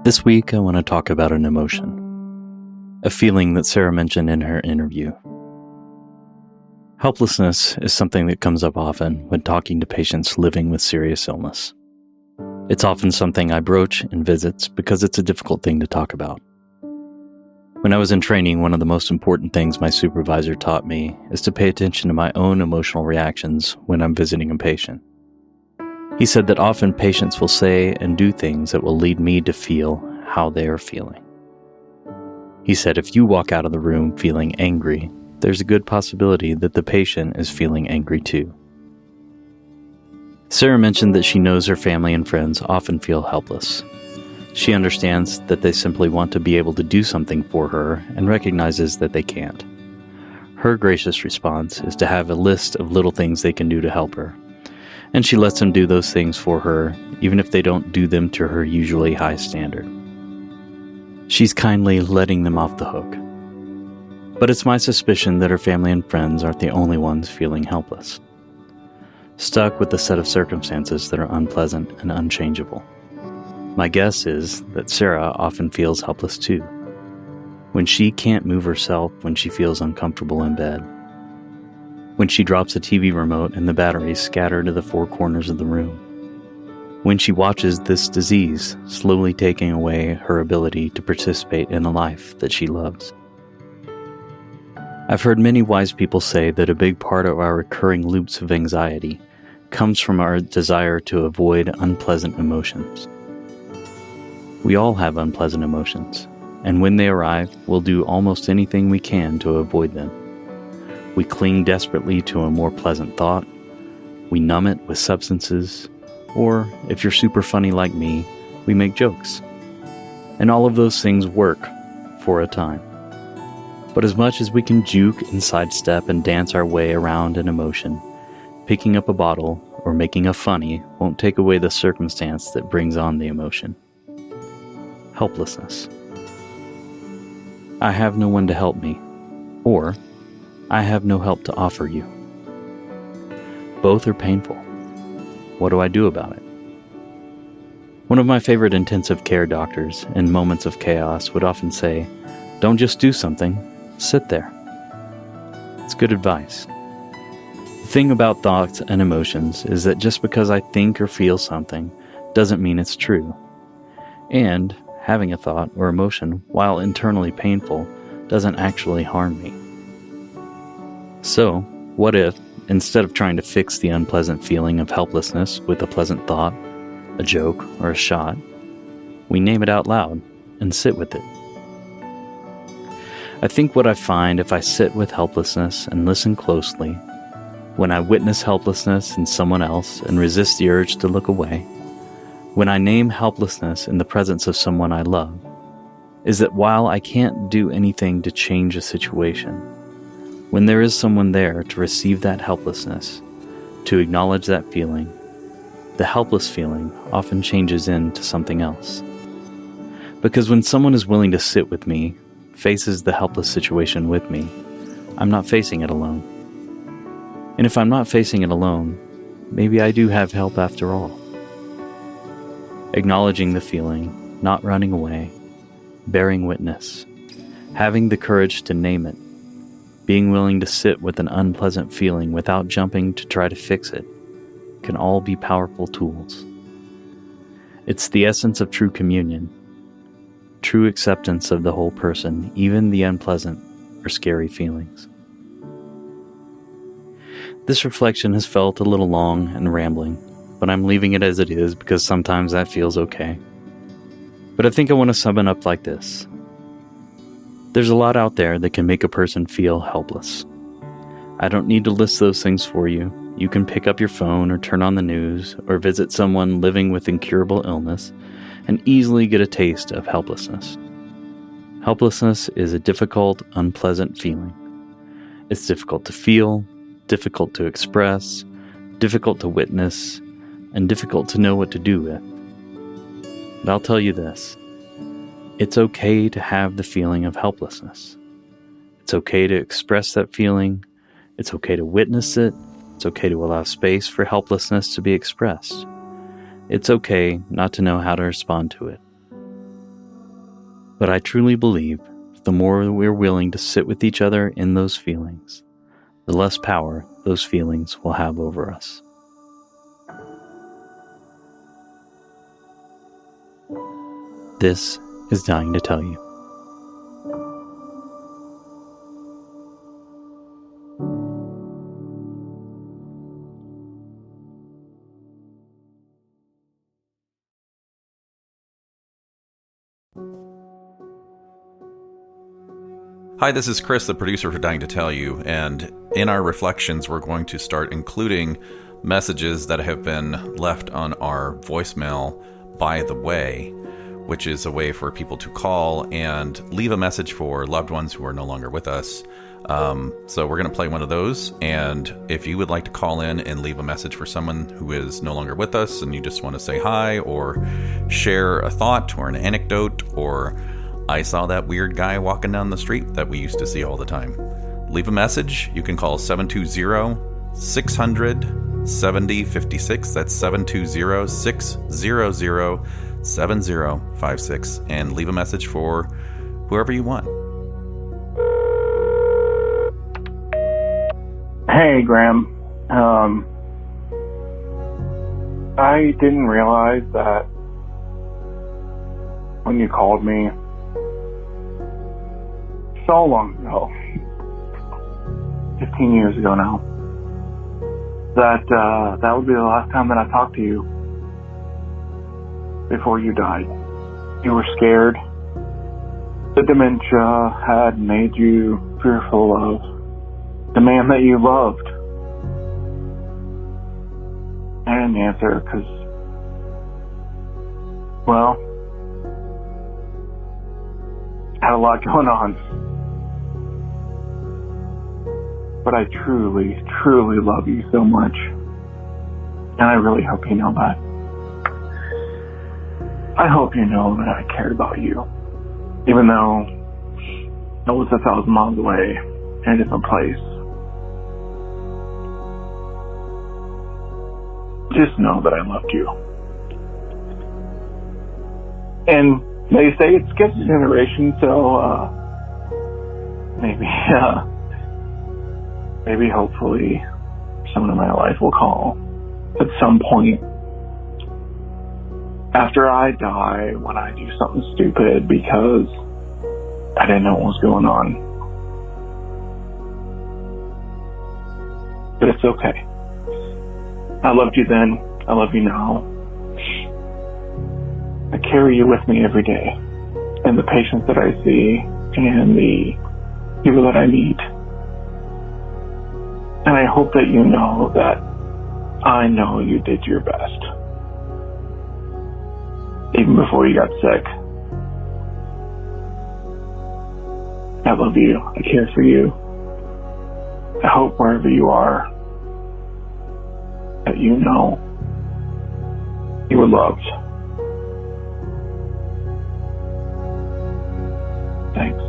This week, I want to talk about an emotion, a feeling that Sarah mentioned in her interview. Helplessness is something that comes up often when talking to patients living with serious illness. It's often something I broach in visits because it's a difficult thing to talk about. When I was in training, one of the most important things my supervisor taught me is to pay attention to my own emotional reactions when I'm visiting a patient. He said that often patients will say and do things that will lead me to feel how they are feeling. He said if you walk out of the room feeling angry, there's a good possibility that the patient is feeling angry too. Sarah mentioned that she knows her family and friends often feel helpless. She understands that they simply want to be able to do something for her and recognizes that they can't. Her gracious response is to have a list of little things they can do to help her, and she lets them do those things for her, even if they don't do them to her usually high standard. She's kindly letting them off the hook. But it's my suspicion that her family and friends aren't the only ones feeling helpless, stuck with a set of circumstances that are unpleasant and unchangeable. My guess is that Sarah often feels helpless too, when she can't move herself, when she feels uncomfortable in bed, when she drops a TV remote and the batteries scatter to the four corners of the room, when she watches this disease slowly taking away her ability to participate in a life that she loves. I've heard many wise people say that a big part of our recurring loops of anxiety comes from our desire to avoid unpleasant emotions. We all have unpleasant emotions, and when they arrive, we'll do almost anything we can to avoid them. We cling desperately to a more pleasant thought, we numb it with substances, or, if you're super funny like me, we make jokes. And all of those things work for a time. But as much as we can juke and sidestep and dance our way around an emotion, picking up a bottle or making a funny won't take away the circumstance that brings on the emotion. Helplessness. I have no one to help me, or I have no help to offer you. Both are painful. What do I do about it? One of my favorite intensive care doctors in moments of chaos would often say, "Don't just do something, sit there." It's good advice. The thing about thoughts and emotions is that just because I think or feel something doesn't mean it's true. And having a thought or emotion, while internally painful, doesn't actually harm me. So, what if, instead of trying to fix the unpleasant feeling of helplessness with a pleasant thought, a joke, or a shot, we name it out loud and sit with it? I think what I find if I sit with helplessness and listen closely, when I witness helplessness in someone else and resist the urge to look away, when I name helplessness in the presence of someone I love, is that while I can't do anything to change a situation, when there is someone there to receive that helplessness, to acknowledge that feeling, the helpless feeling often changes into something else. Because when someone is willing to sit with me, faces the helpless situation with me, I'm not facing it alone. And if I'm not facing it alone, maybe I do have help after all. Acknowledging the feeling, not running away, bearing witness, having the courage to name it, being willing to sit with an unpleasant feeling without jumping to try to fix it, can all be powerful tools. It's the essence of true communion, true acceptance of the whole person, even the unpleasant or scary feelings. This reflection has felt a little long and rambling, but I'm leaving it as it is because sometimes that feels okay. But I think I want to sum it up like this. There's a lot out there that can make a person feel helpless. I don't need to list those things for you. You can pick up your phone or turn on the news or visit someone living with incurable illness and easily get a taste of helplessness. Helplessness is a difficult, unpleasant feeling. It's difficult to feel, difficult to express, difficult to witness, and difficult to know what to do with. But I'll tell you this. It's okay to have the feeling of helplessness. It's okay to express that feeling. It's okay to witness it. It's okay to allow space for helplessness to be expressed. It's okay not to know how to respond to it. But I truly believe the more we're willing to sit with each other in those feelings, the less power those feelings will have over us. This is Dying to Tell You. Hi, this is Chris, the producer for Dying to Tell You, and in our reflections, we're going to start including messages that have been left on our voicemail by the way, which is a way for people to call and leave a message for loved ones who are no longer with us. So we're going to play one of those, and if you would like to call in and leave a message for someone who is no longer with us and you just want to say hi or share a thought or an anecdote or I saw that weird guy walking down the street that we used to see all the time, leave a message. You can call 720-600-7056. That's 720-600-7056, and leave a message for whoever you want. Hey, Graham. I didn't realize that when you called me so long ago, 15 years ago now, that would be the last time that I talked to you before you died. You were scared. The dementia had made you fearful of the man that you loved. I didn't answer because, well, I had a lot going on. But I truly, truly love you so much. And I really hope you know that. I hope you know that I cared about you. Even though I was 1,000 miles away in a different place. Just know that I loved you. And they say it's sketch generation, so maybe hopefully someone in my life will call at some point after I die when I do something stupid because I didn't know what was going on. But it's okay. I loved you then. I love you now. I carry you with me every day, and the patients that I see and the people that I meet. And I hope that you know that I know you did your best. Even before you got sick. I love you. I care for you. I hope wherever you are, that you know you were loved. Thanks.